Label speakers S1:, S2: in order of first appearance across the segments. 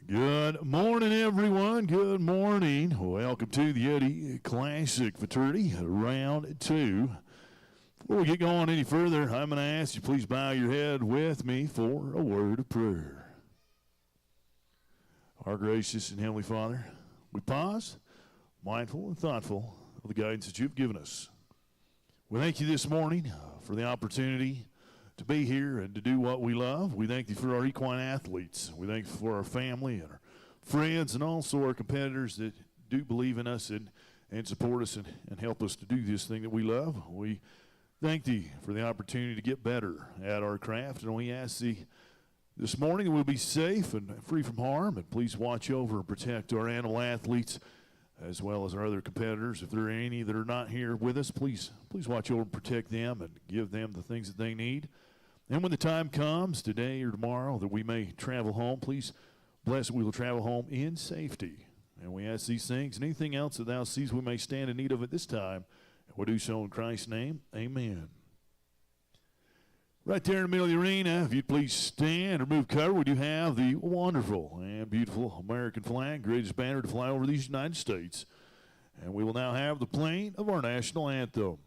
S1: Good morning, everyone. Good morning. Welcome to the Yeti Classic Futurity, round 2. Before we get going any further, I'm going to ask you please bow your head with me for a word of prayer. Our gracious and heavenly Father, we pause, mindful and thoughtful of the guidance that you've given us. We thank you this morning for the opportunity to be here and to do what we love. We thank you for our equine athletes. We thank you for our family and our friends and also our competitors that do believe in us and support us and help us to do this thing that we love. We thank thee for the opportunity to get better at our craft, and we ask thee this morning that we'll be safe and free from harm, and please watch over and protect our animal athletes as well as our other competitors. If there are any that are not here with us, please watch over and protect them and give them the things that they need. And when the time comes, today or tomorrow, that we may travel home, please bless that we will travel home in safety. And we ask these things and anything else that thou seest we may stand in need of at this time. And we'll do so in Christ's name. Amen. Right there in the middle of the arena, if you'd please stand or move cover, we do have the wonderful and beautiful American flag, greatest banner to fly over these United States. And we will now have the playing of our national anthem.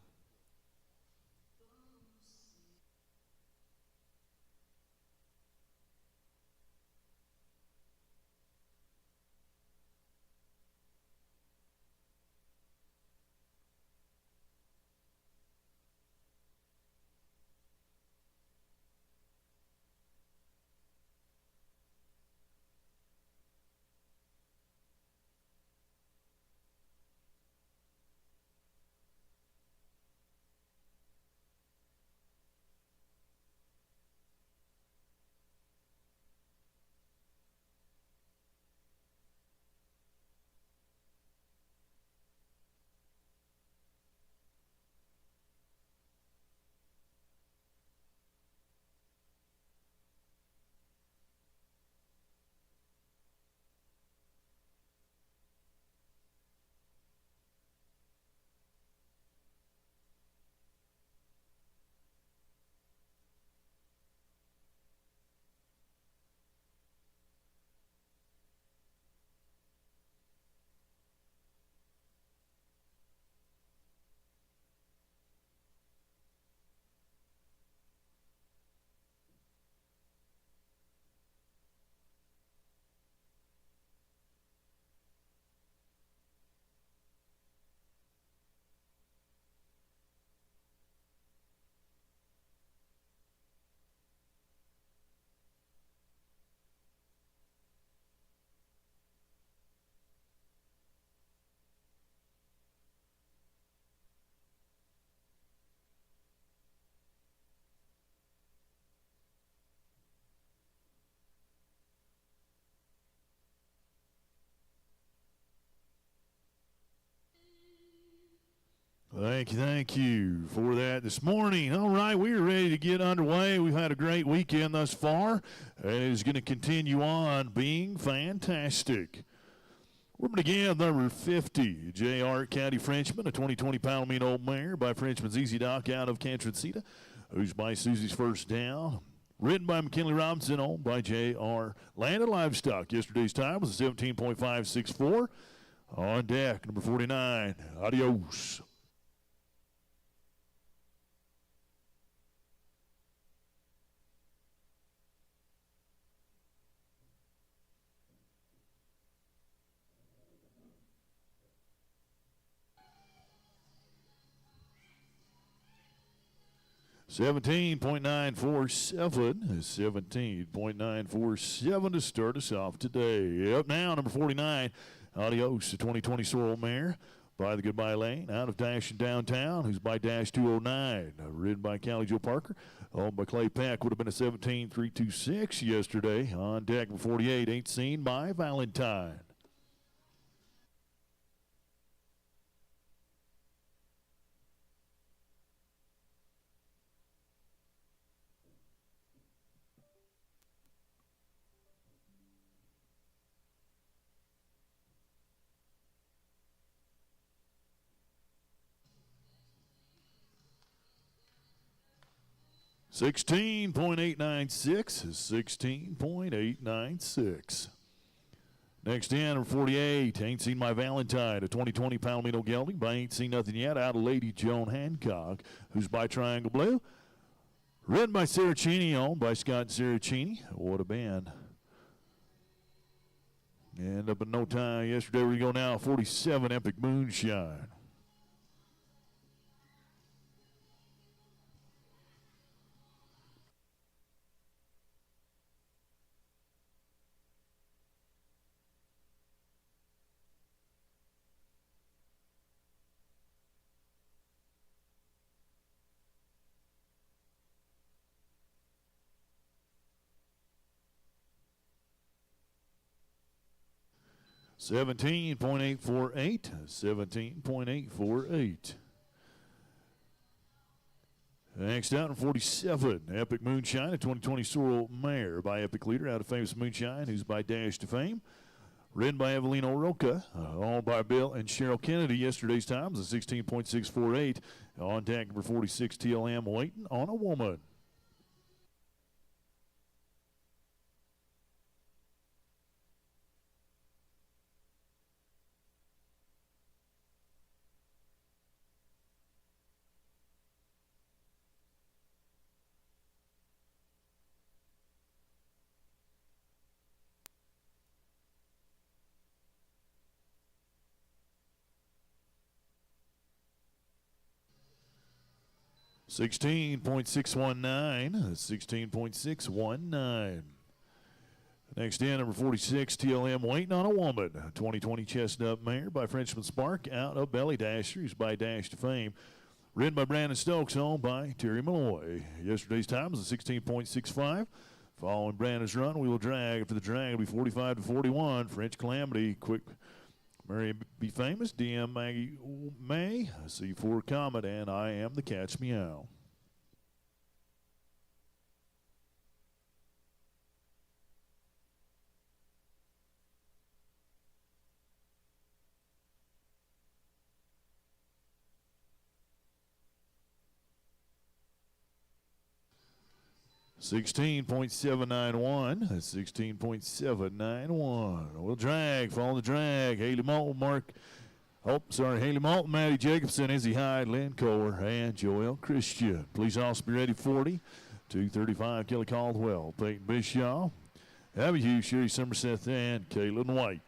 S1: Thank you for that this morning. All right, we are ready to get underway. We've had a great weekend thus far. It is going to continue on being fantastic. We're going to begin with number 50, J.R. County Frenchman, a 20-pound mean old mare by Frenchman's Easy Doc out of Cantrancita, who's by Susie's First Down. Ridden by McKinley Robinson, owned by J.R. Landed Livestock. Yesterday's time was a 17.564. On deck, number 49, Adios. 17.947, 17.947 to start us off today. Up now, number 49, Adios, a 2020 Sorrel mare by the Goodbye Lane, out of Dash in Downtown, who's by Dash 209, ridden by Callie Joe Parker, owned by Clay Peck, would have been a 17.326 yesterday. On deck, number 48, Ain't Seen by Valentine. 16.896 is 16.896. Next in, number 48, Ain't Seen My Valentine, a 2020 Palomino gelding by Ain't Seen Nothing Yet, out of Lady Joan Hancock, who's by Triangle Blue. Ridden by Saracini, owned by Scott Saracini. What a band. And up in no time yesterday, we go now, 47, Epic Moonshine. $17.848. Next out in 47, Epic Moonshine, a 2020 Sorrel mare by Epic Leader, out of Famous Moonshine, who's by Dash to Fame. Ridden by Evelino Roca, owned by Bill and Cheryl Kennedy. Yesterday's times, a 16.648. On deck, number 46, TLM, waiting on a woman. 16.619. 16.619. Next in, number 46, TLM, waiting on a woman. 2020 Chestnut mare by Frenchman Spark, out of Belly Dasher, who's by Dash to Fame. Ridden by Brandon Stokes, owned by Terry Malloy. Yesterday's time was a 16.65. Following Brandon's run, we will drag. For the drag, it'll be 45 to 41. French Calamity, Quick Mary Be Famous, DM Maggie May, C4 Comet, and I Am the Cat's Meow. $16.791. 16.791. We'll drag. Follow the drag. Haley Moulton, Haley Moulton, Maddie Jacobson, Izzy Hyde, Lynn Kohler, and Joel Christian. Please also be ready 40. 235, Kelly Caldwell, Peyton Bishaw, Abby Hughes, Sherry Somerset, and Caitlin White.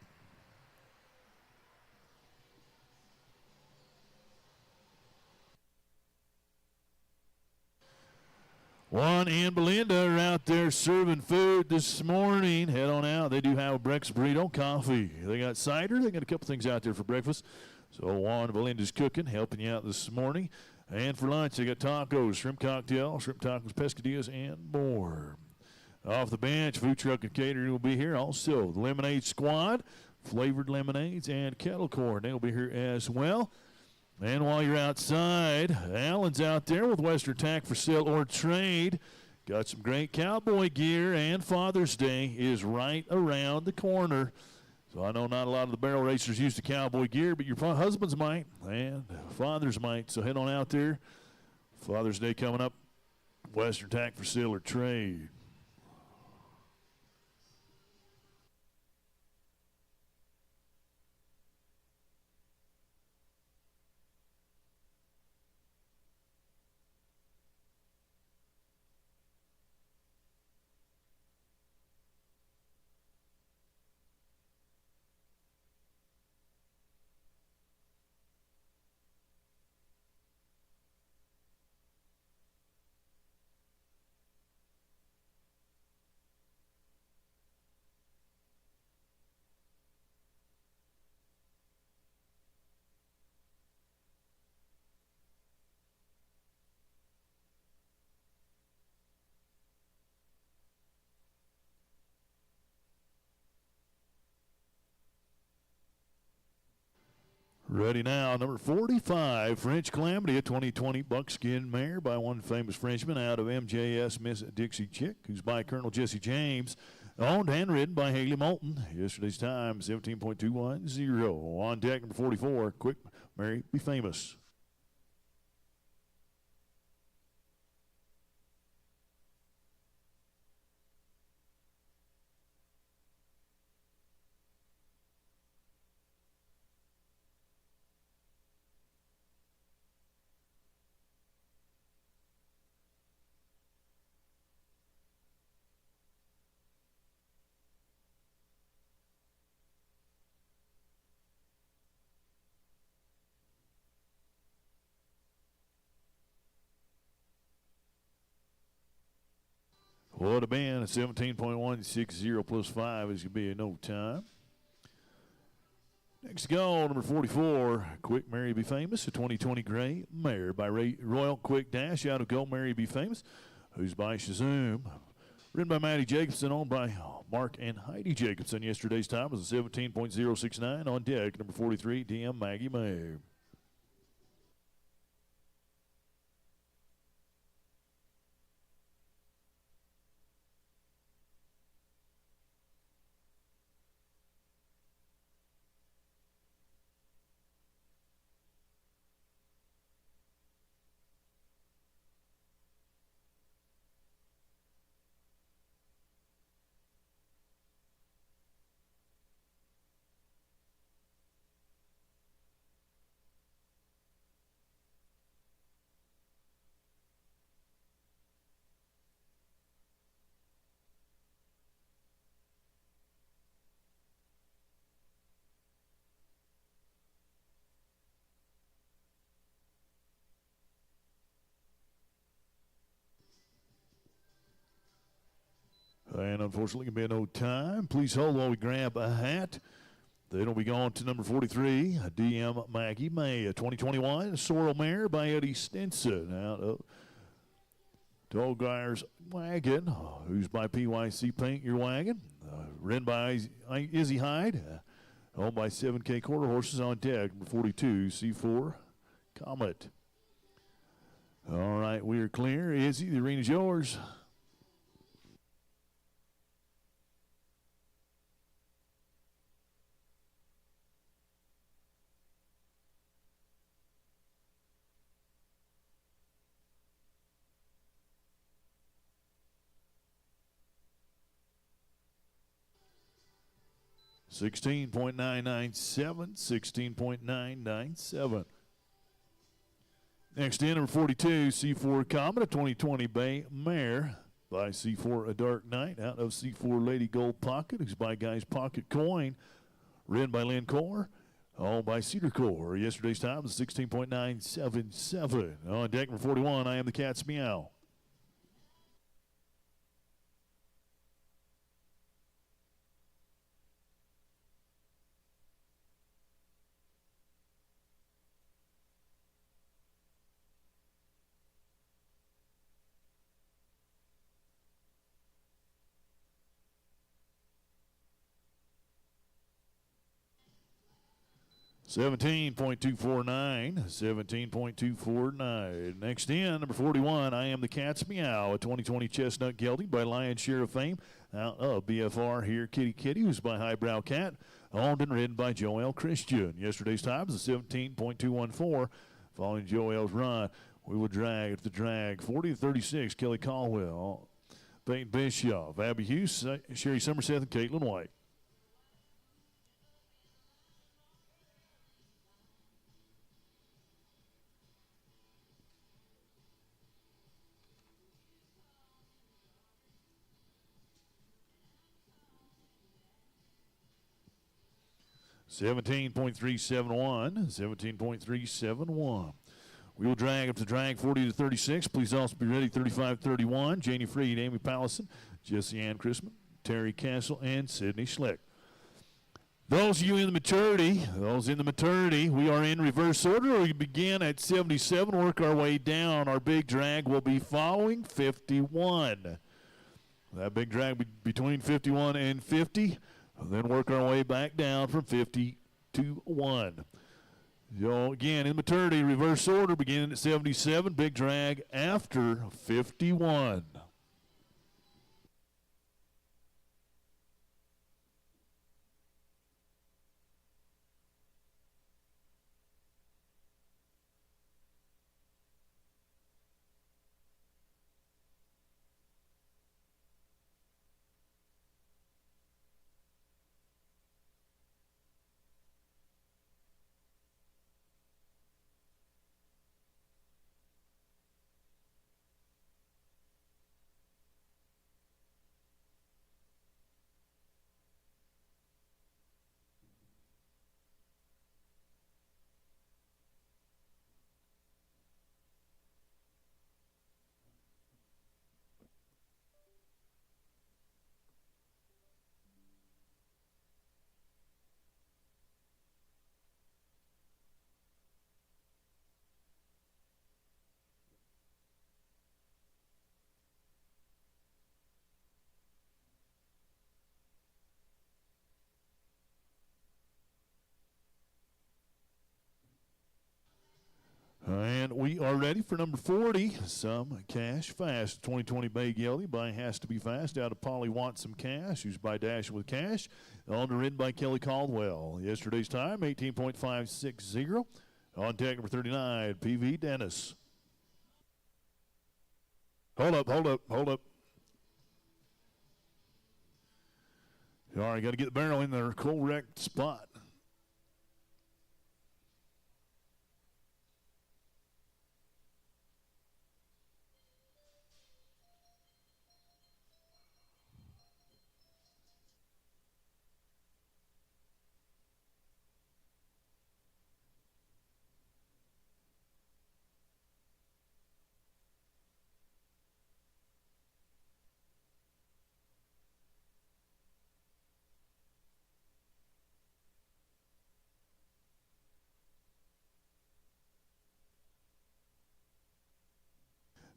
S1: Juan and Belinda are out there serving food this morning. Head on out. They do have a breakfast burrito, coffee. They got cider. They got a couple things out there for breakfast. So Juan and Belinda's cooking, helping you out this morning. And for lunch, they got tacos, shrimp cocktail, shrimp tacos, pescadillas, and more. Off the bench, food truck and catering will be here. Also, the Lemonade Squad, flavored lemonades, and kettle corn. They'll be here as well. And while you're outside, Alan's out there with Western Tack for sale or trade. Got some great cowboy gear, and Father's Day is right around the corner. So I know not a lot of the barrel racers use the cowboy gear, but your husbands might, and fathers might. So head on out there. Father's Day coming up. Western Tack for sale or trade. Ready now, number 45, French Calamity, a 2020 buckskin mare by one famous Frenchman out of MJS, Miss Dixie Chick, who's by Colonel Jesse James, owned and ridden by Haley Moulton. Yesterday's time, 17.210. On deck, number 44, Quick Mary Be Famous. Would have been a 17.160 plus 5 is going to be a no time. Next go, number 44, Quick Mary Be Famous, a 2020 gray mare by Royal Quick Dash out of Go Mary Be Famous, who's by Shazoom. Ridden by Maddie Jacobson, owned by Mark and Heidi Jacobson. Yesterday's time was a 17.069 on deck. Number 43, DM Maggie May. And unfortunately, going to be no time. Please hold while we grab a hat. Then we'll be going to number 43, DM Maggie May, a 2021 Sorrel Mare by Eddie Stinson out of Dogeyer's Wagon, who's by PYC Paint Your Wagon. Ridden by Izzy Hyde, owned by 7K Quarter Horses on deck. Number 42, C4 Comet. All right, we are clear. Izzy, the arena's yours. 16.997, 16.997. Next in, number 42, C4 Comet, a 2020 Bay Mare by C4 A Dark Knight out of C4 Lady Gold Pocket, who's by Guy's Pocket Coin, ridden by Lynn Core, all by Cedar Core. Yesterday's time was 16.977. On deck number 41, I Am the Cat's Meow. 17.249, 17.249. Next in, number 41, I Am the Cat's Meow, a 2020 Chestnut Gelding by Lion's Share of Fame out of BFR here, Kitty Kitty, who's by Highbrow Cat, owned and ridden by Joel Christian. Yesterday's time was a 17.214. Following Joel's run, we will drag at the drag 40-36, Kelly Caldwell, Peyton Bischoff, Abby Hughes, Sherry Somerset, and Caitlin White. 17.371, 17.371. We will drag up to drag 40-36. Please also be ready 35-31. Janie Freed, Amy Pallison, Jesse Ann Chrisman, Terry Castle, and Sydney Schlick. Those of you in the maturity, we are in reverse order. We begin at 77, work our way down. Our big drag will be following 51. That big drag between 51 and 50. Then work our way back down from 50 to 1. So again, in maturity, reverse order, beginning at 77, big drag after 51. we are ready for number 40, Some Cash Fast. 2020 Bay Gelding by Has to Be Fast out of Polly Wants Some Cash, used by Dash with Cash. Underwritten by Kelly Caldwell. Yesterday's time, 18.560. On deck, number 39, PV Dennis. Hold up. All right, got to get the barrel in their correct spot.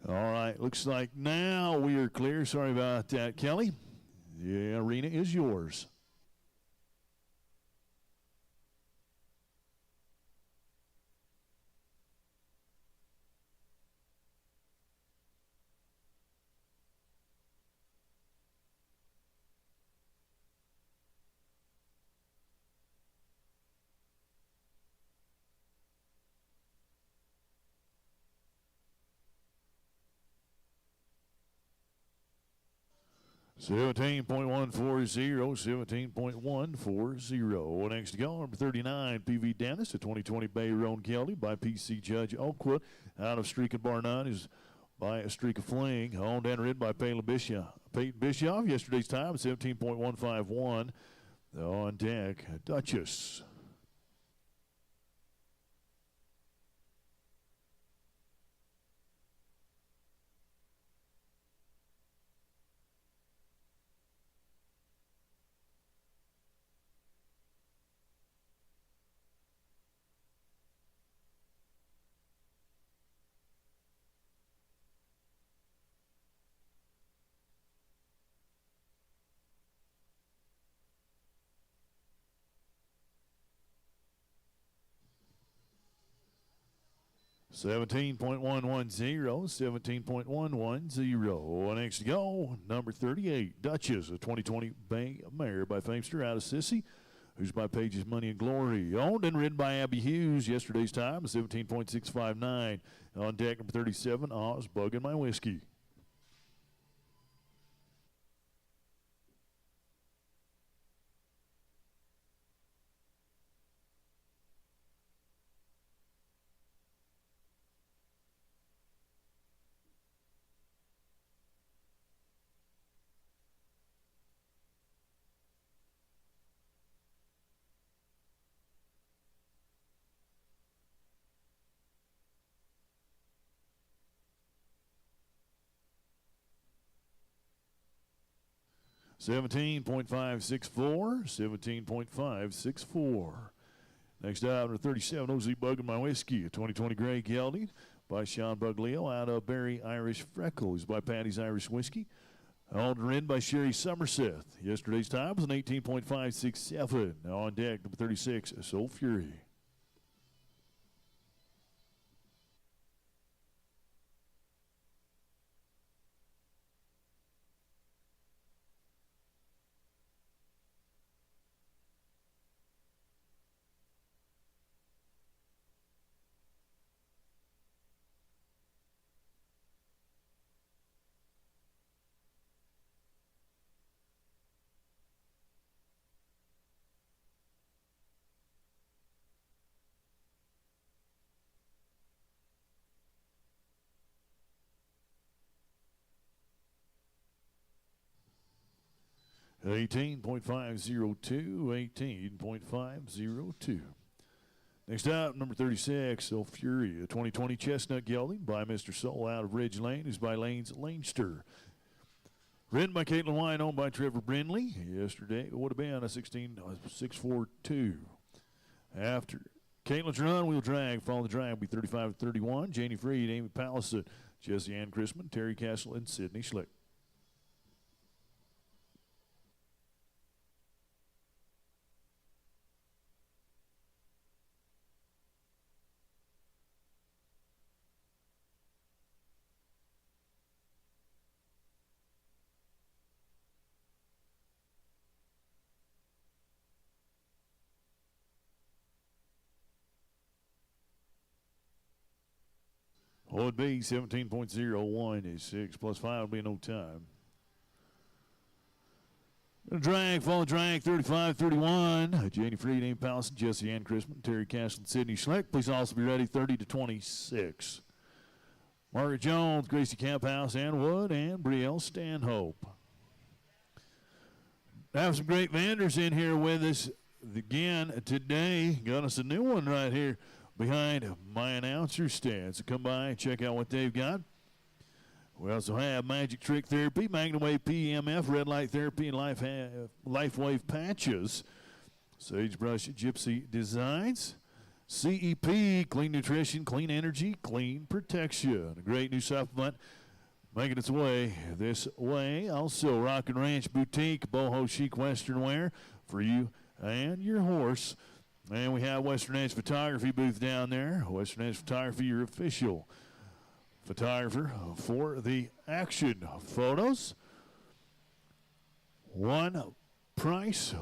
S1: All right, looks like now we are clear. Sorry about that, Kelly. The arena is yours. $17.140. Next to go, number 39, PV Dennis, a 2020 Bay Roan Gelding by PC Judge Oakwood. Out of Streak and Bar None is by a Streak of Fling. Owned and ridden by Peyton Bischoff. Yesterday's time, 17.151. On deck, Duchess. $17.110. Next to go, number 38, Duchess, a 2020 Bay Mare by Famester out of Sissy, who's by Page's Money and Glory. Owned and ridden by Abby Hughes. Yesterday's time, 17.659. On deck, number 37, Oz Bugging My Whiskey. $17.564. Next out, number 37, OZ Bugging My Whiskey, a 2020 Gray Gelding by Sean Buglio out of Barry Irish Freckles by Patty's Irish Whiskey. Owned and ridden by Sherry Somerset. Yesterday's time was an 18.567. Now on deck, number 36, Soul Fury. $18.502. Next out, number 36, Soul Fury, a 2020 Chestnut Gelding by Mr. Soul out of Ridge Lane, is by Lane's Lanester. Ridden by Caitlin Wine, owned by Trevor Brindley. Yesterday, it would have been a 16.642. After Caitlin's run, we'll drag. Follow the drag will be 35-31. Janie Freed, Amy Pallison, Jesse Ann Chrisman, Terry Castle, and Sydney Schlick. Would be 17.01 is 6 plus 5 will be no time. Drag, follow drag, 35-31. Janie Freed, Amy Pallison, Jesse Ann Christman, Terry Castle, and Sydney Schleck. Please also be ready, 30-26. Margaret Jones, Gracie Camphouse, Ann Wood, and Brielle Stanhope. Have some great vendors in here with us again today. Got us a new one right here behind my announcer stand. So come by and check out what they've got. We also have Magic Trick Therapy, Magnum Wave PEMF, Red Light Therapy, and Life Wave Patches. Sagebrush Gypsy Designs. CEP, Clean Nutrition, Clean Energy, Clean Protection. A great new supplement making its way this way. Also, Rock and Ranch Boutique, boho chic Western wear for you and your horse. And we have Western Edge Photography booth down there. Western Edge Photography, your official photographer for the action photos. One price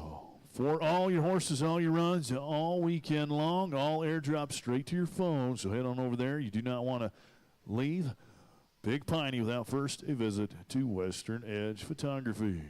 S1: for all your horses, all your runs, all weekend long, all airdrops straight to your phone. So head on over there. You do not want to leave Big Piney without first a visit to Western Edge Photography.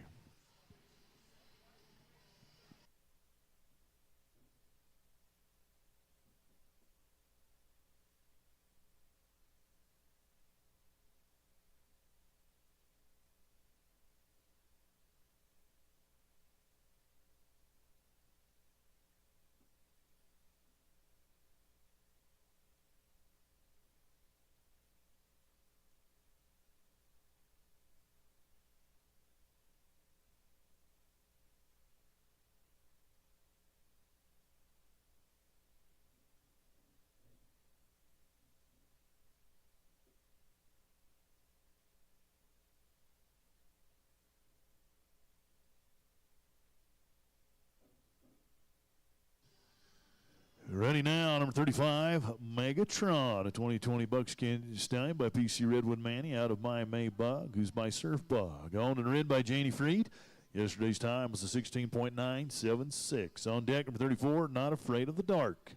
S1: Ready now, number 35, Megatron, a 2020 Buckskin Stallion by PC Redwood Manny out of My May Bug, who's by Surf Bug. Owned and ridden by Janie Freed. Yesterday's time was a 16.976. On deck, number 34, Not Afraid of the Dark.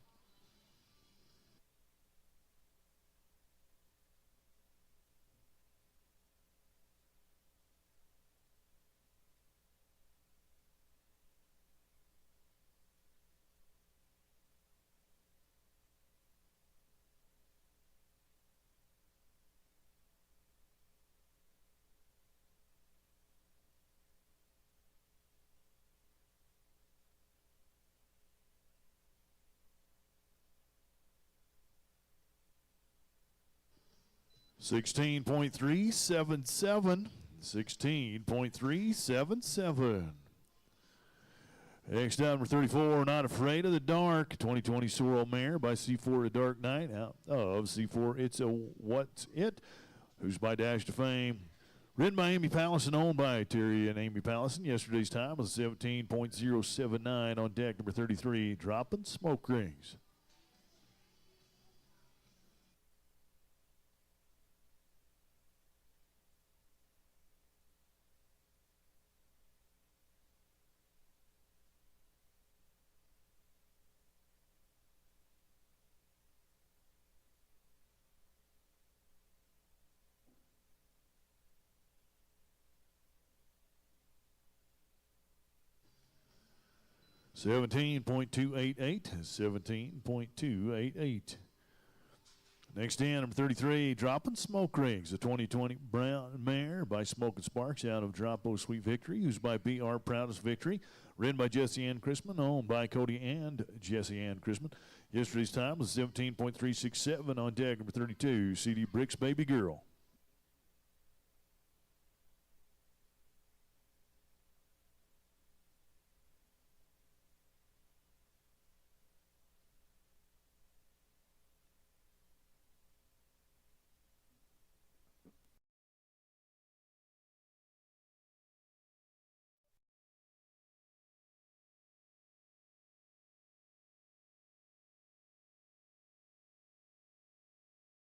S1: $16.377. $16.377. Next up, number 34, Not Afraid of the Dark, 2020 Sorrel Mare by C4 A Dark Night, out of C4 It's a What's It, who's by Dash to Fame. Ridden by Amy Pallison, owned by Terry and Amy Pallison. Yesterday's time was 17.079. On deck, number 33, Dropping Smoke Rings. $17.288. Next in, number 33, Dropping Smoke Rings, the 2020 Brown Mare by Smoking Sparks out of Dropo Sweet Victory, who's by BR Proudest Victory. Ridden by Jesse Ann Christman, owned by Cody and Jesse Ann Christman. Yesterday's time was 17.367. On deck, number 32, CD Bricks Baby Girl.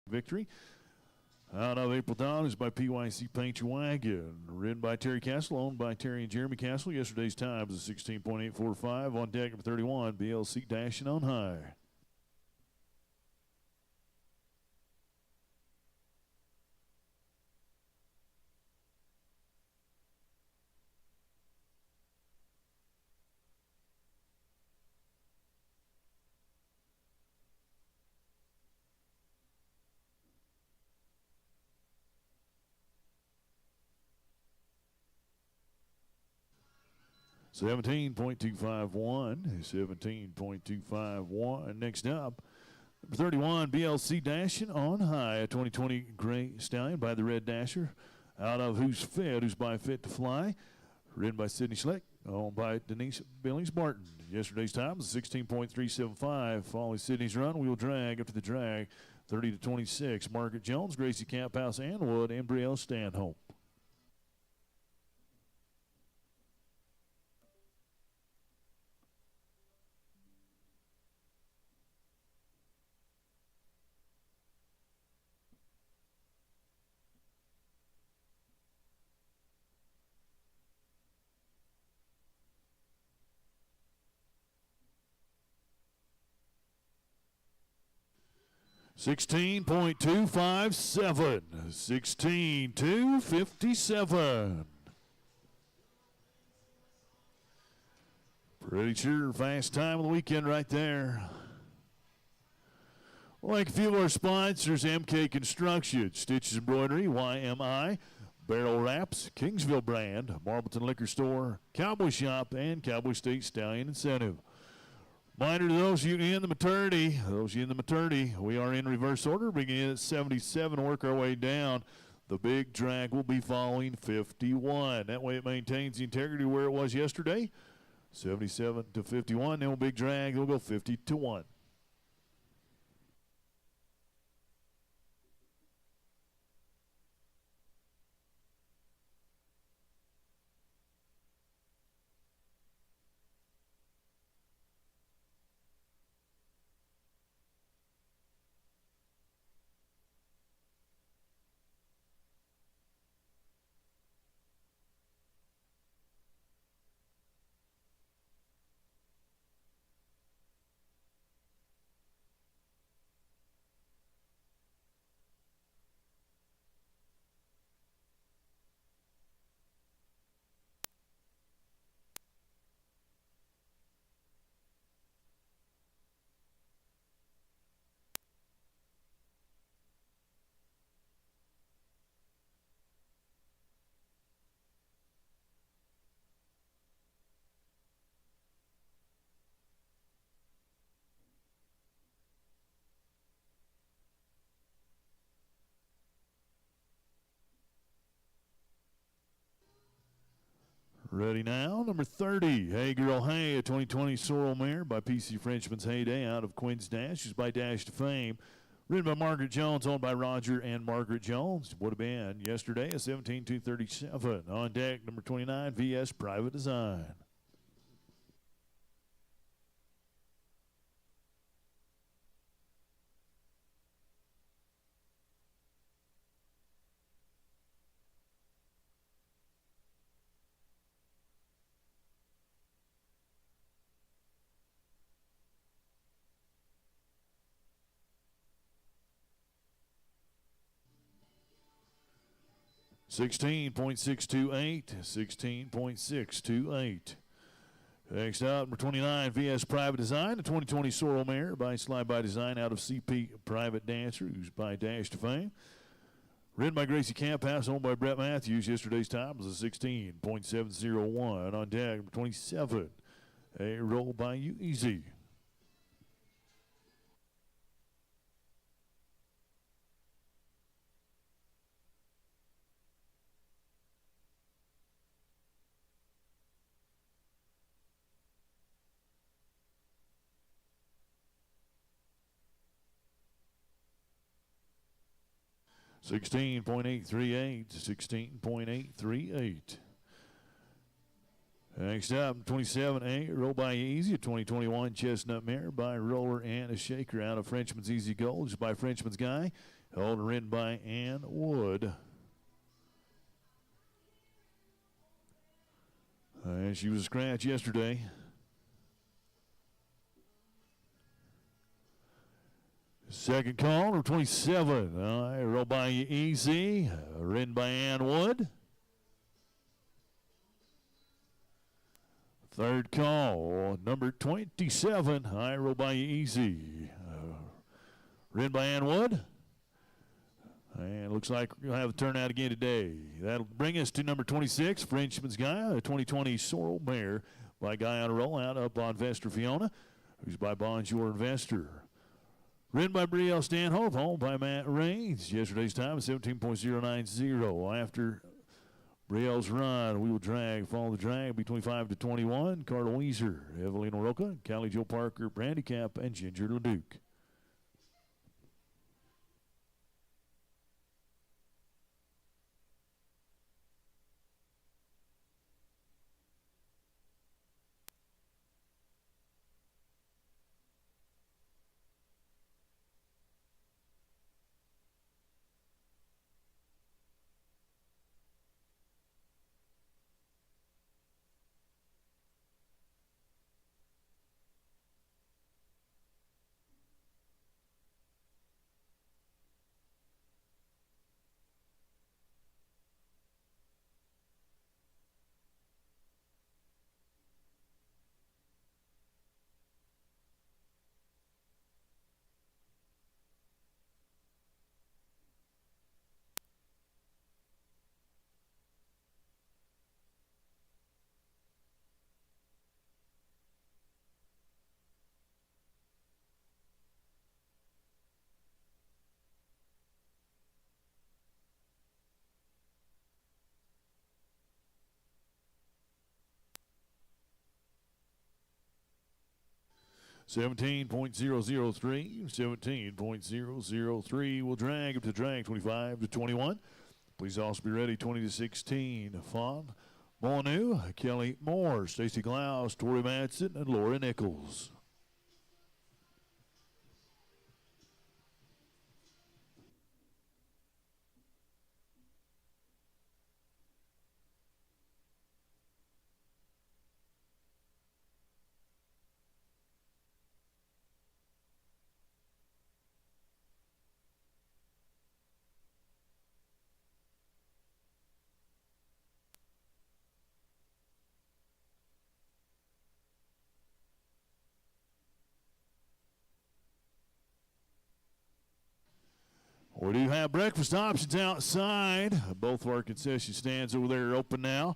S1: Victory. Out of April Dawn is by PYC Paint Your Wagon. Ridden by Terry Castle, owned by Terry and Jeremy Castle. Yesterday's time was 16.845. On deck, number 31, BLC Dashing on High. 17.251. 17.251. Next up, number 31, BLC Dashing on High, a 2020 Gray Stallion by the Red Dasher. Out of Who's Fed, Who's by Fit to Fly. Ridden by Sydney Schleck, owned by Denise Billings-Martin. Yesterday's time was 16.375. Following Sydney's run, wheel drag after the drag, 30 to 26. Margaret Jones, Gracie Camphouse, Ann Wood, and Brielle Stanhope. $16.257, 16.257. Pretty sure fast time of the weekend right there. Like a few of our sponsors, MK Construction, Stitches Embroidery, YMI, Barrel Wraps, Kingsville Brand, Marbleton Liquor Store, Cowboy Shop, and Cowboy State Stallion Incentive. Reminder to those of you in the maternity, we are in reverse order, beginning in at 77, work our way down. The big drag will be following 51. That way it maintains the integrity where it was yesterday, 77 to 51. Then we'll big drag, we'll go 50 to 1. Ready now, number 30, Hey Girl Hey, a 2020 Sorrel Mare by PC Frenchman's Heyday out of Quinn's Dash. She's by Dash to Fame. Ridden by Margaret Jones, owned by Roger and Margaret Jones. Would have been yesterday a 17.237. On deck, number 29, VS Private Design. 16.628, 16.628. Next up, number 29, VS Private Design, the 2020 Sorrel Mare by Slide by Design out of CP Private Dancer, who's by Dash to Fame. Ridden by Gracie Camphouse, owned by Brett Matthews. Yesterday's time was a 16.701. On deck, number 27, a roll by You Easy. 16.838, 16.838. Next up, 27A, Roll by Easy, a 2021 Chestnut Mare by Roller and a Shaker out of Frenchman's Easy Gold, just by Frenchman's Guy, held and ridden by Ann Wood. And she was a scratch yesterday. Second call, number 27. All right, Roll by Easy, ridden by Ann Wood. Third call, number 27. All right, Roll by Easy, ridden by Ann Wood. And it looks like we'll have a turnout again today. That'll bring us to number 26, Frenchman's Guy, a 2020 Sorrel Mare by Guy on a Rollout up on Vester Fiona, who's by Bonjour Investor. Ridden by Brielle Stanhope, home by Matt Raines. Yesterday's time is 17.090. After Brielle's run, we will follow the drag between 5 to 21. Carter Weiser, Evelina Roca, Callie Joe Parker, Brandy Cap, and Ginger LeDuc. $17.003 will drag up to drag 25 to 21. Please also be ready 20 to 16. Fawn, Molyneux, Kelly Moore, Stacy Klaus, Tori Madsen, and Laura Nichols. We do have breakfast options outside. Both of our concession stands over there are open now.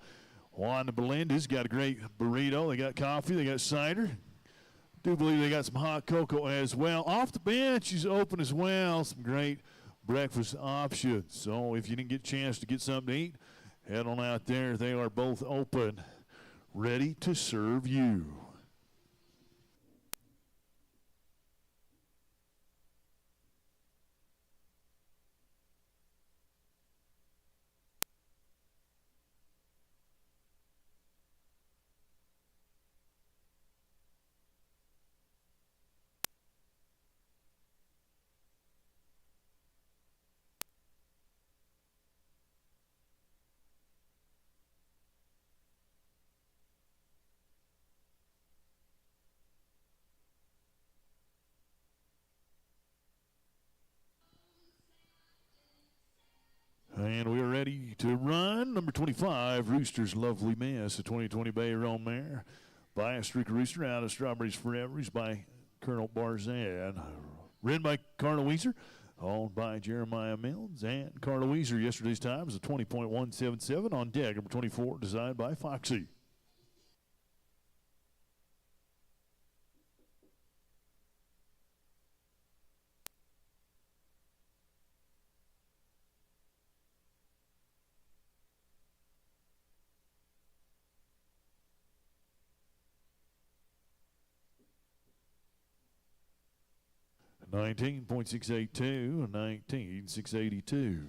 S1: Juan Belinda's got a great burrito. They got coffee. They got cider. Do believe they got some hot cocoa as well. Off the bench is open as well. Some great breakfast options. So if you didn't get a chance to get something to eat, head on out there. They are both open, ready to serve you. And we are ready to run. Number 25, Rooster's Lovely Miss, a 2020 Bay Rome mare by a Streaker Rooster out of Strawberries Forever. He's by Colonel Barzan. Ridden by Carla Weiser, owned by Jeremiah Mills. And Carla Weiser, yesterday's time is a 20.177 on deck. Number 24, designed by Foxy. $19.682, $19,682.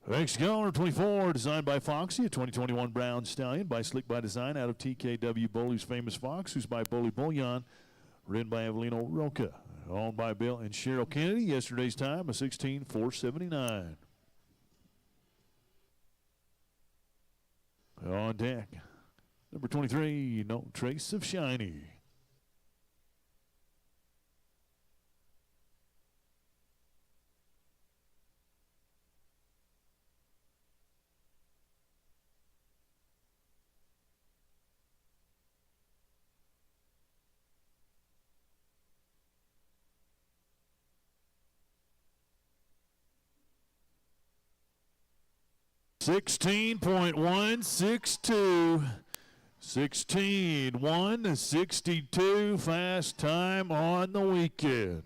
S1: Next go, 24, designed by Foxy, a 2021 Brown Stallion by Slick by Design out of TKW Bowley's Famous Fox, who's by Bowley Bullion, ridden by Evelina Roca, owned by Bill and Cheryl Kennedy. Yesterday's time, a 16,479. On deck, number 23, No Trace of Shiny. $16.162. 16-1-62, fast time on the weekend.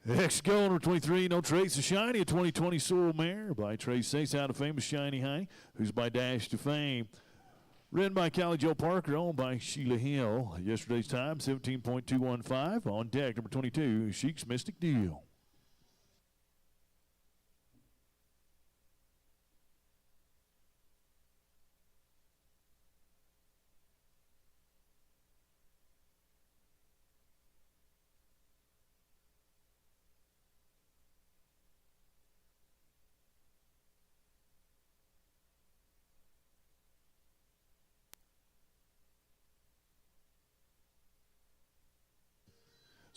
S1: Next goal, number 23, No Trace of Shiny, a 2020 Sorrel mare by Trace Sace out of famous Shiny Honey, who's by Dash to Fame. Ridden by Callie Joe Parker, owned by Sheila Hill. Yesterday's time, 17.215. On deck, number 22, Sheik's Mystic Deal.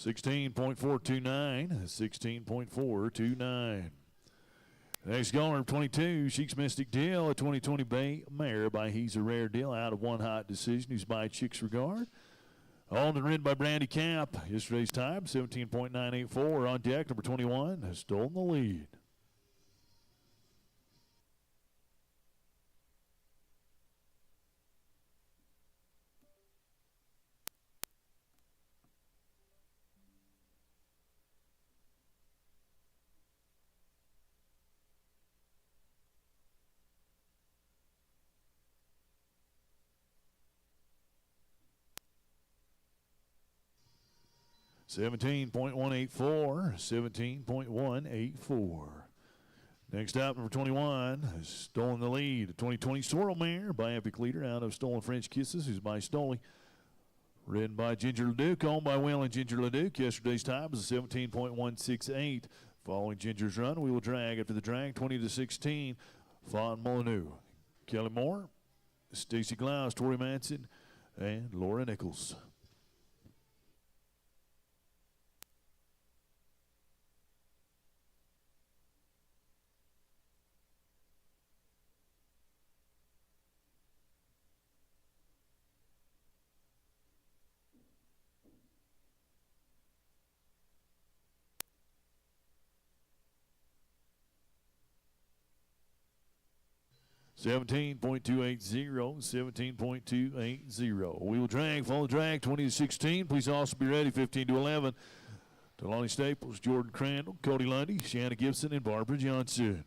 S1: $16.429. Next goal, 22, Sheik's Mystic Deal, a 2020 Bay mare by He's a Rare Deal out of One Hot Decision, who's by Chicks Regard. Owned and ridden by Brandy Camp. Yesterday's time, 17.984. On deck, number 21, has stolen the lead. $17.184. Next up, number 21 has stolen the lead. A 2020 Sorrel mare by Epic Leader out of Stolen French Kisses, who's by Stoley. Ridden by Ginger LeDuc, owned by Will and Ginger LeDuc. Yesterday's time was 17.168. Following Ginger's run, we will drag after the drag, 20-16. Fawn Molyneux, Kelly Moore, Stacy Glaus, Tori Manson, and Laura Nichols. $17.280. We will drag, follow drag, 20-16. Please also be ready, 15-11. Delani Staples, Jordan Crandall, Cody Lundy, Shanna Gibson, and Barbara Johnson.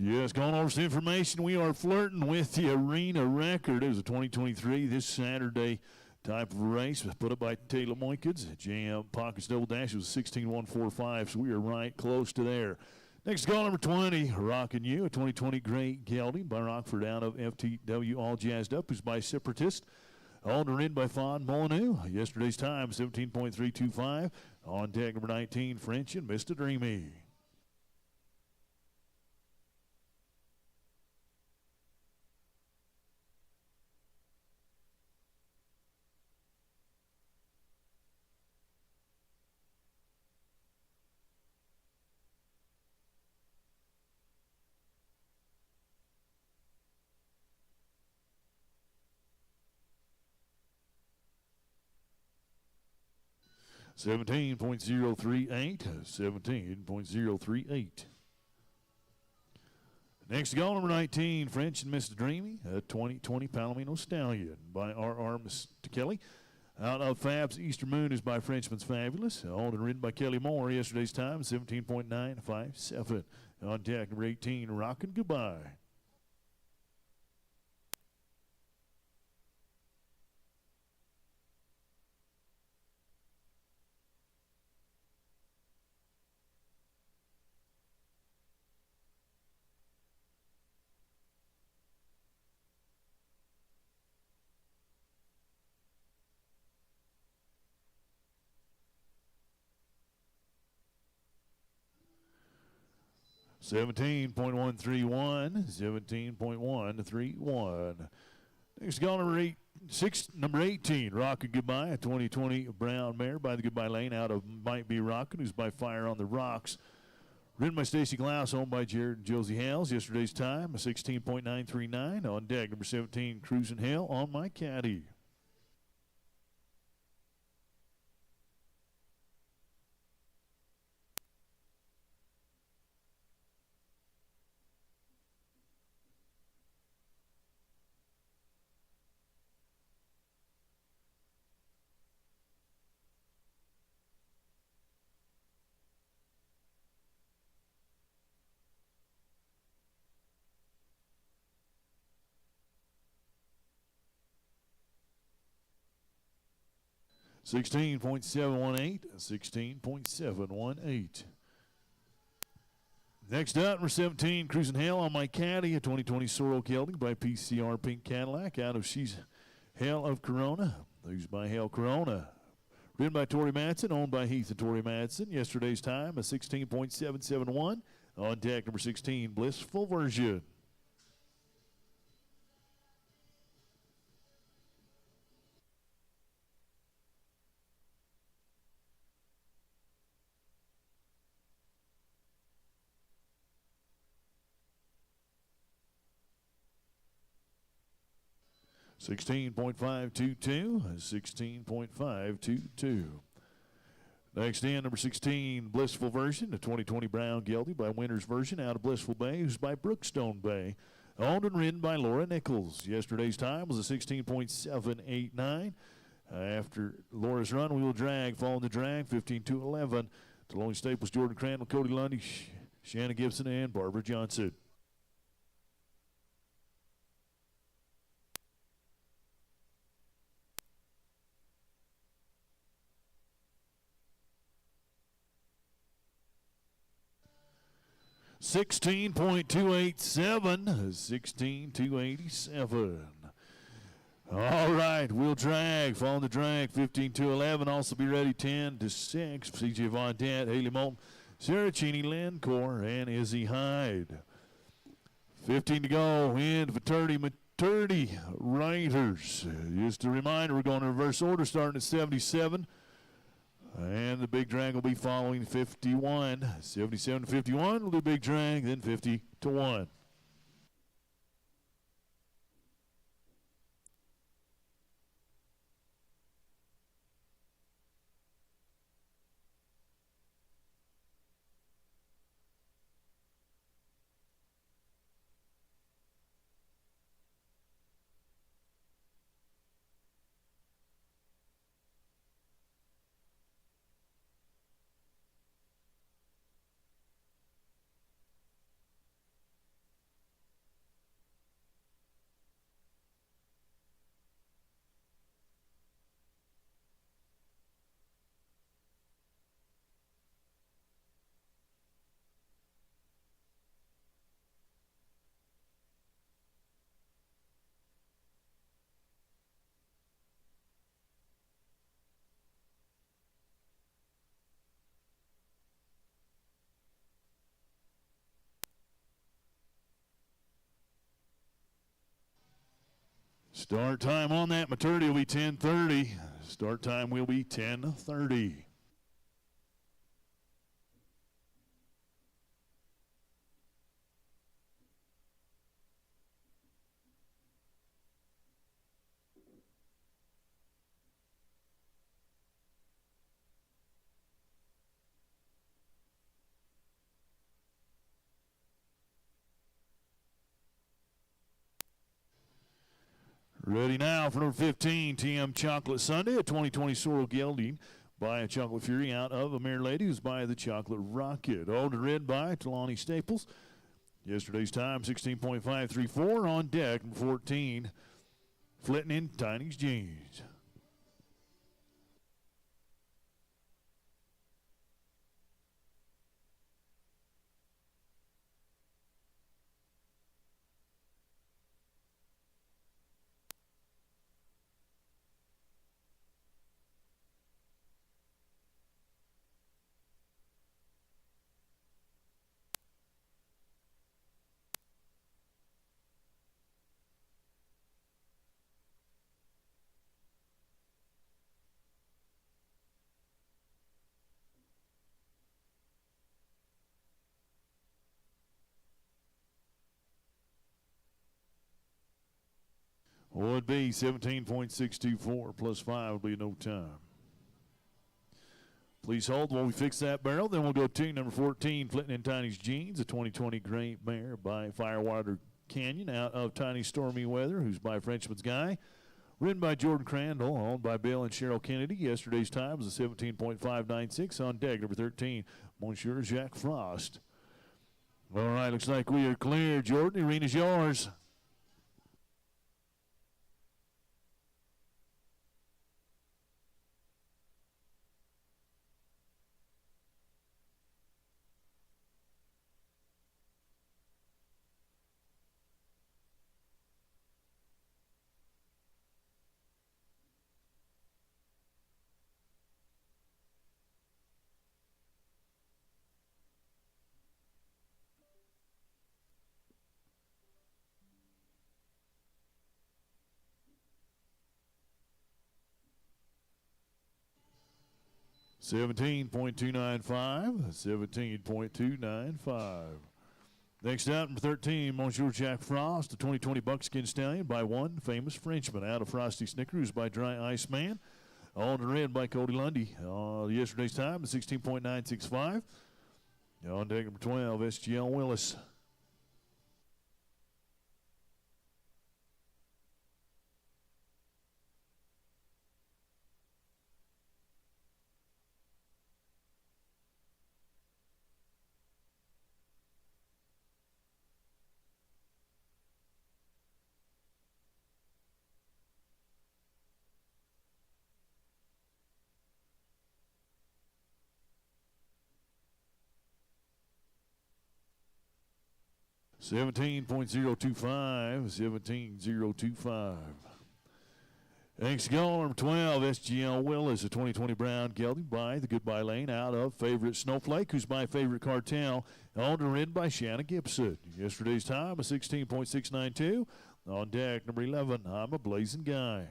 S1: Yes, going over some information. We are flirting with the arena record. It was a 2023 this Saturday type of race put up by Taylor Moinkins. Jam Pockets Double Dash was 16.145, so we are right close to there. Next call, number 20, Rockin' You, a 2020 Great Gelding by Rockford out of FTW, all jazzed up, who's by Separatist. Owned and in by Fawn Molyneux. Yesterday's time, 17.325. On deck, number 19, French and Mr. Dreamy. 17.038. 17.038. Next to go, number 19, French and Mr. Dreamy, a 2020 Palomino Stallion by R.R. Mr. Kelly. Out of Fab's Easter Moon is by Frenchman's Fabulous. Owned and ridden by Kelly Moore. Yesterday's time, 17.957. On deck, number 18, Rockin' Goodbye. 17.131, 17.131. Next go number 18, Rockin' Goodbye, a 2020 brown mare by the Goodbye Lane out of Might Be Rockin', who's by Fire on the Rocks. Ridden by Stacy Glass, owned by Jared and Josie Hales. Yesterday's time, a 16.939. On deck, number 17, Cruisin' Hell on My Caddy. 16.718, 16.718. Next up, number 17, Cruisin' Hell on My Caddy, a 2020 Sorrel Gelding by PCR Pink Cadillac out of She's Hell of Corona, who's by Hell Corona. Ridden by Tori Madsen, owned by Heath and Tori Madsen. Yesterday's time, a 16.771. On deck, number 16, Blissful Version. 16.522, 16.522. Next in, number 16, Blissful Version, the 2020 Brown Gelding by Winner's Version out of Blissful Bay, who's by Brookstone Bay. Owned and ridden by Laura Nichols. Yesterday's time was a 16.789. After Laura's run, we will drag, following the drag, 15-11. Deloney Staples, Jordan Crandall, Cody Lundy, Shannon Gibson, and Barbara Johnson. 16.287, 16.287. All right, we'll drag, following the drag, 15-11. Also be ready, 10-6. C.J. Von Dant, Haley Moulton, Sarah Cheney, Lynn Core, and Izzy Hyde. 15 to go in Futurity Riders. Just a reminder, we're going to reverse order starting at 77. And the big drag will be following 51. 77 to 51 will do big drag, then 50 to 1. Start time on that maturity will be 10:30. Start time will be 10:30. Ready now for number 15, TM Chocolate Sunday, a 2020 Sorrel Gelding by a Chocolate Fury out of a Mare Lady, who's by the Chocolate Rocket. All to red by Talani Staples. Yesterday's time, 16.534 on deck, 14, Flitting in Tiny's Jeans. Would be 17.624 plus 5 will be no time. Please hold while we fix that barrel. Then we'll go to number 14, Flitting in Tiny's Jeans, a 2020 Great Mare by Firewater Canyon out of Tiny Stormy Weather, who's by Frenchman's Guy. Ridden by Jordan Crandall, owned by Bill and Cheryl Kennedy. Yesterday's time was a 17.596 on deck. Number 13, Monsieur Jacques Frost. All right, looks like we are clear. Jordan, the arena's yours. $17.295. Next out, number 13, Monsieur Jacques Frost, the 2020 Buckskin Stallion by one famous Frenchman out of Frosty Snickers by Dry Ice Man. On the red by Cody Lundy. Yesterday's time, 16.965. On deck number 12, SGL Willis. $17.025. Next go, number 12, SGL Willis, a 2020 Brown Gelding by the Goodbye Lane out of Favorite Snowflake, who's my favorite cartel, owned and ridden by Shanna Gibson. Yesterday's time, a 16.692. On deck, number 11, I'm a Blazing Guy.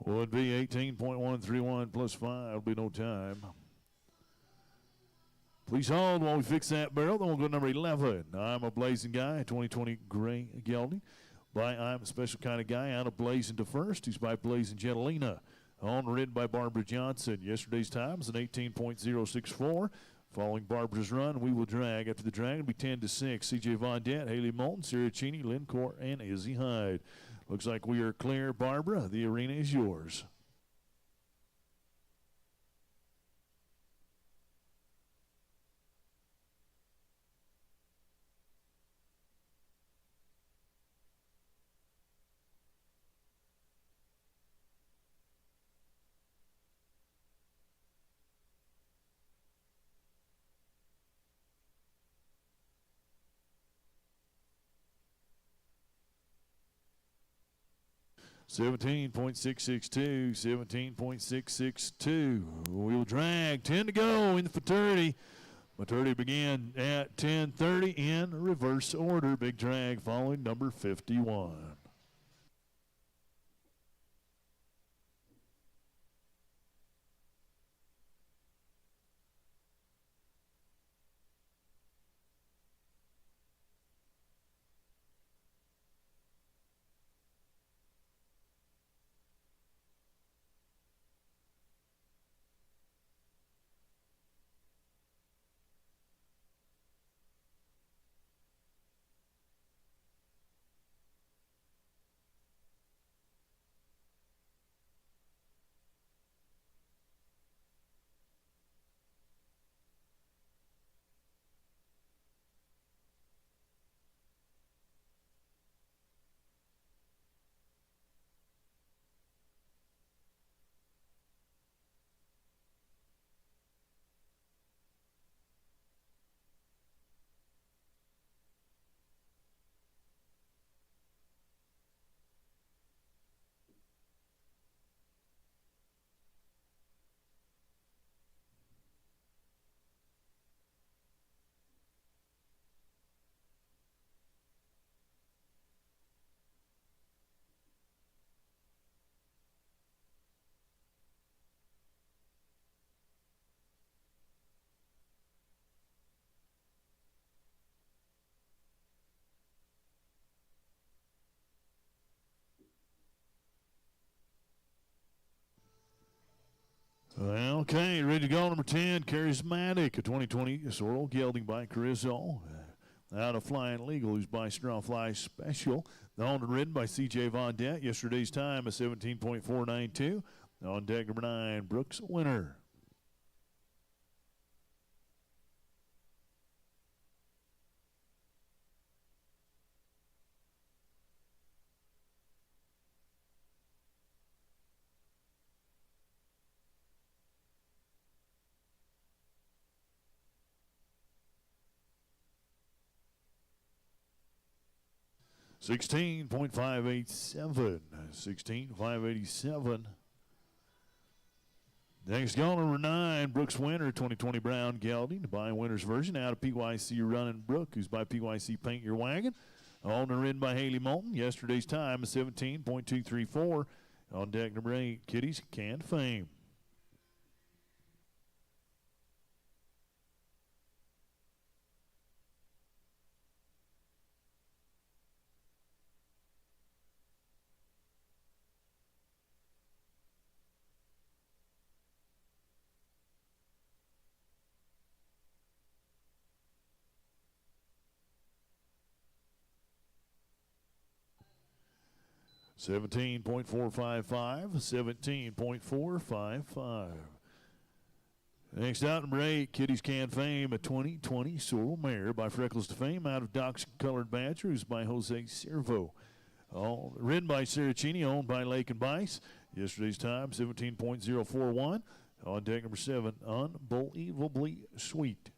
S1: Would be 18.131 plus 5. Will be no time. Please hold while we fix that barrel. Then we'll go to number 11. I'm a Blazing Guy, 2020 Gray Gelding. By I'm a Special Kind of Guy out of Blazing to First. He's by Blazing Gentilina. Owned and ridden by Barbara Johnson. Yesterday's time was an 18.064. Following Barbara's run, we will drag. After the drag, it'll be 10 to 6. CJ Von Dett, Haley Moulton, Sarah Cheney, Lynn Court, and Izzy Hyde. Looks like we are clear, Barbara. The arena is yours. $17.662, $17.662. We'll drag, 10 to go in the Futurity. Futurity began at 10:30 in reverse order. Big drag following number 51. Okay, ready to go. Number 10, Charismatic, a 2020 Sorrel, gelding by Carrizo. Out of Flying Legal, who's by Straw Fly Special. Owned and ridden by C.J. Von Dett. Yesterday's time, a 17.492. On deck number 9, Brooks Winner. $16.587. 16.587. Next go, number 9, Brooks Winner, 2020 Brown Gelding, by Winner's version, out of PYC Running Brook, who's by PYC Paint Your Wagon. Owned and ridden by Haley Moulton. Yesterday's time is 17.234. On deck number 8, Kitty's Canned Fame. $17.455. 17.455. Next out, number 8, Kitty's Canned Fame, a 2020 Sorrel Mare by Freckles to Fame, out of Doc's Colored Badger, who's by Jose Servo. Ridden by Saracini, owned by Lake and Bice. Yesterday's time, 17.041. On deck number 7, Unbelievably Sweet.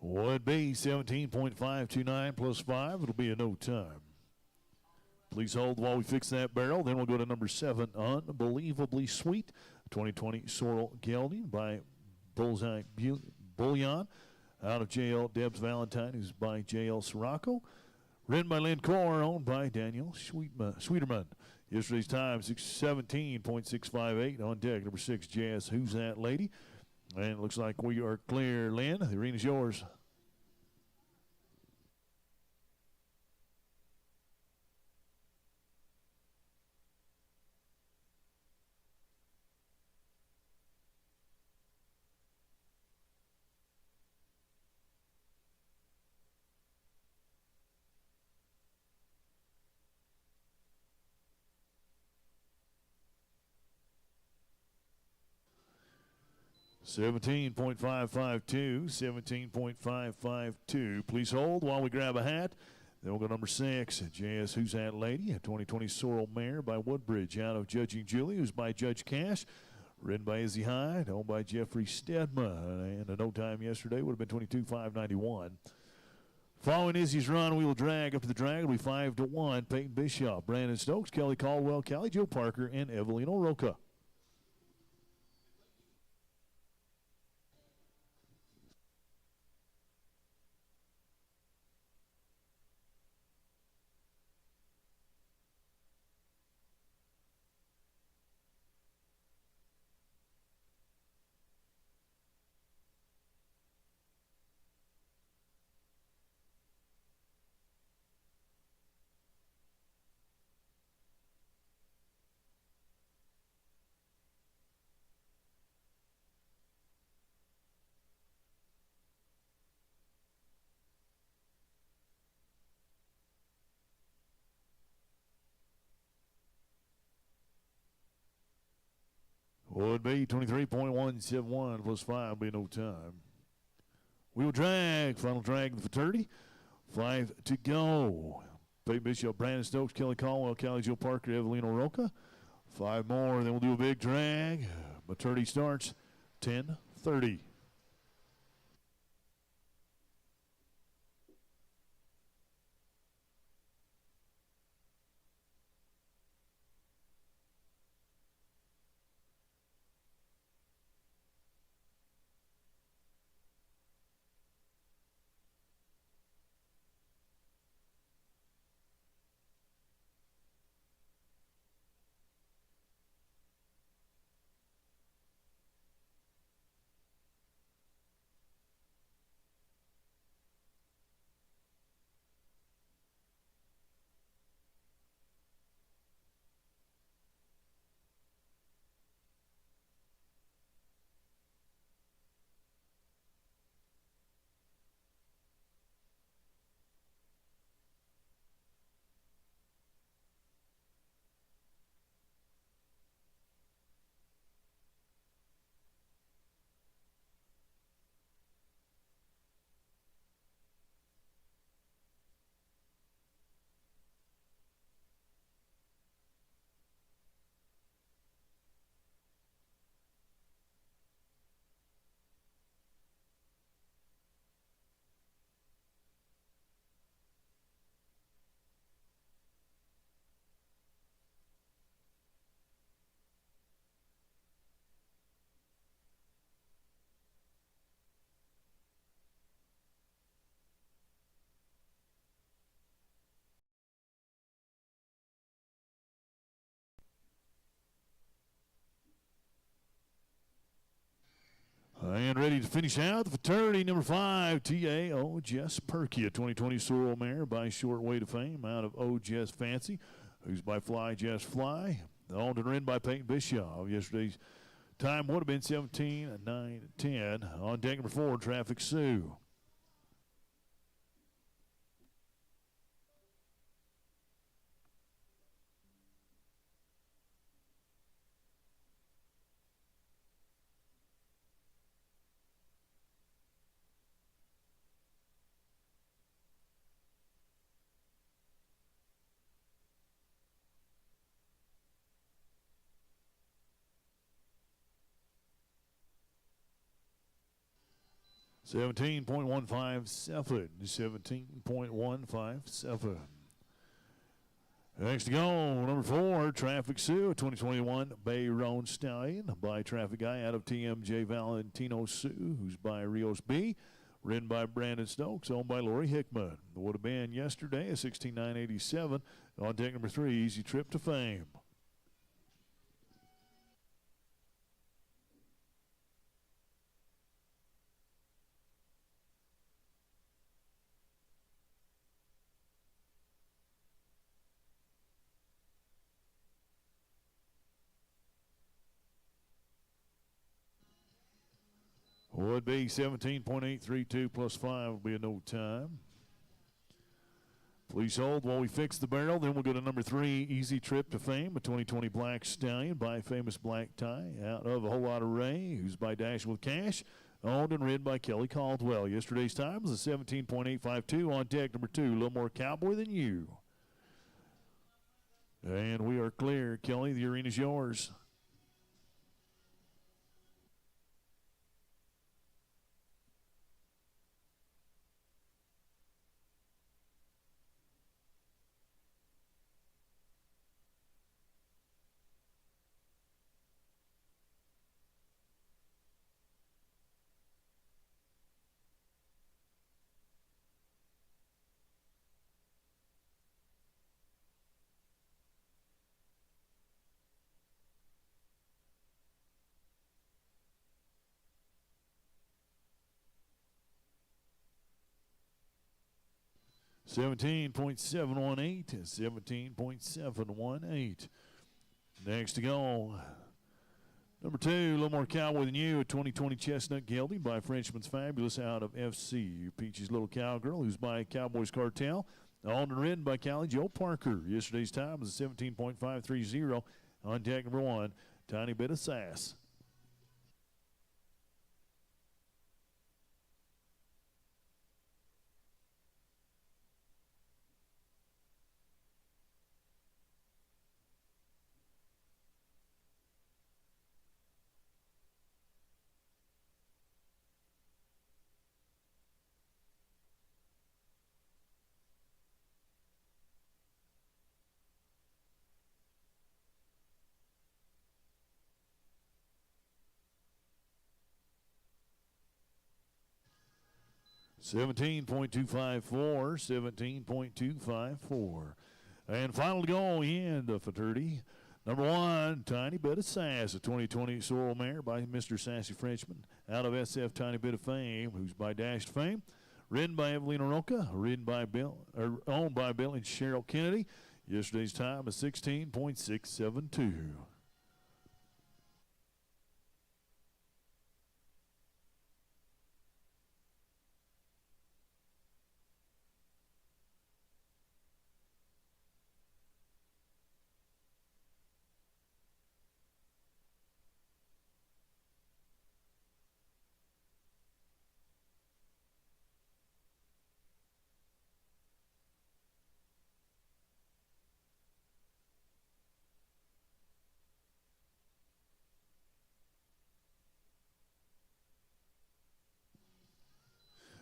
S1: Would be 17.529 plus 5. It'll be a no time. Please hold while we fix that barrel. Then we'll go to number 7, Unbelievably Sweet, 2020 Sorrel Gelding by Bullseye Bullion, out of J.L. Debs Valentine, who's by J.L. Sirocco. Ridden by Lynn Core, owned by Daniel Sweeterman. Yesterday's time, 17.658. On deck, number 6, Jazz Who's That Lady. And it looks like we are clear, Lynn. The arena's yours. $17.552. 17.552. Please hold while we grab a hat. Then we'll go number 6, J.S. Who's That Lady, a 2020 Sorrel Mare by Woodbridge, out of Judging Julie, who's by Judge Cash. Ridden by Izzy Hyde, owned by Jeffrey Stedma. And a no time yesterday would have been 22.591. Following Izzy's run, we will drag up to the drag. It'll be 5-1. Peyton Bishop, Brandon Stokes, Kelly Caldwell, Callie Joe Parker, and Evelina Roca. Would be 23.171 plus 5 will be no time. We will drag. Final drag of the Futurity. 5 to go. Peyton Bishop, Brandon Stokes, Kelly Caldwell, Callie Joe Parker, Evelina Roca. 5 more. Then we'll do a big drag. Futurity starts 10:30. And ready to finish out the Futurity, number 5, T.A.O. Jess Perky, a 2020 sorrel mare by short way to fame out of O. Jess Fancy, who's by Fly Jess Fly. Owned and ridden by Peyton Bischoff. Yesterday's time would have been 17:09:10. On deck number 4, Traffic Sue. $17.157. 17.157. Next to go, number 4, Traffic Sue, a 2021 Bayron Stallion by Traffic Guy out of TMJ Valentino Sue, who's by Rios B, ridden by Brandon Stokes, owned by Lori Hickman. It would have been yesterday a 16.987. On deck number 3, Easy Trip to Fame. Would be 17.832 plus 5 will be a no time. Please hold while we fix the barrel. Then we'll go to number 3, Easy Trip to Fame, a 2020 Black Stallion by Famous Black Tie out of A Whole Lot of Ray, who's by Dash with Cash, owned and ridden by Kelly Caldwell. Yesterday's time was a 17.852. On deck number 2, a little more cowboy than you. And we are clear. Kelly, the arena's yours. $17.718. 17.718. Next to go, number 2, a little more cowboy than you, a 2020 Chestnut Gelding by Frenchman's Fabulous out of FC. Peachy's Little Cowgirl, who's by Cowboys Cartel, owned and ridden by Callie Joe Parker. Yesterday's time was 17.530. On deck number 1, Tiny Bit of Sass. 17.254, 17.254. And final to go in the Futurity, number 1, Tiny Bit of Sass, a 2020 sorrel mare by Mr. Sassy Frenchman out of SF Tiny Bit of Fame, who's by Dashed Fame, ridden by Evelina Roca, ridden by owned by Bill and Cheryl Kennedy. Yesterday's time is 16.672.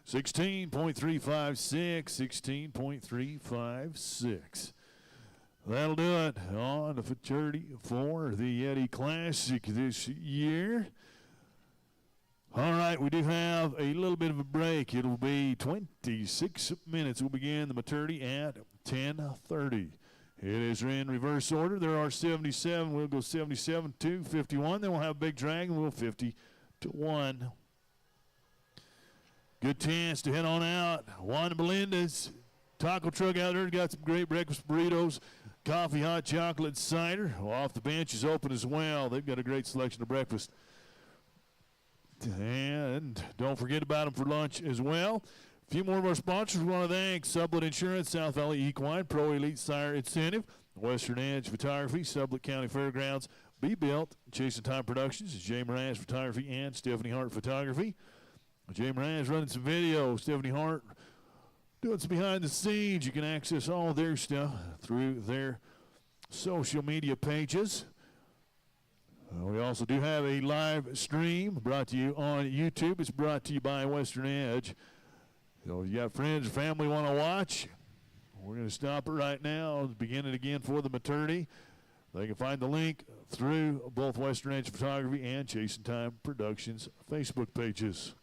S1: 16.356, 16.356. That'll do it on the Futurity for the Yeti Classic this year. All right, we do have a little bit of a break. It'll be 26 minutes. We'll begin the maturity at 10:30. It is in reverse order. There are 77. We'll go 77 to 51. Then we'll have Big Dragon. We'll 50 to 1. Good chance to head on out. Juan Melendez, taco truck out there, got some great breakfast burritos, coffee, hot chocolate, cider. Off the bench is open as well. They've got a great selection of breakfast. And don't forget about them for lunch as well. A few more of our sponsors. We want to thank Sublette Insurance, South Valley Equine, Pro Elite Sire Incentive, Western Edge Photography, Sublette County Fairgrounds, Be Built, Chasing Time Productions, Jay Moran's Photography, and Stephanie Hart Photography. Jay Moran's running some video. Stephanie Hart doing some behind the scenes. You can access all their stuff through their social media pages. We also do have a live stream brought to you on YouTube. It's brought to you by Western Edge. So if you got friends or family want to watch, we're going to stop it right now. Begin it again for the maternity. They can find the link through both Western Edge Photography and Chasing Time Productions Facebook pages.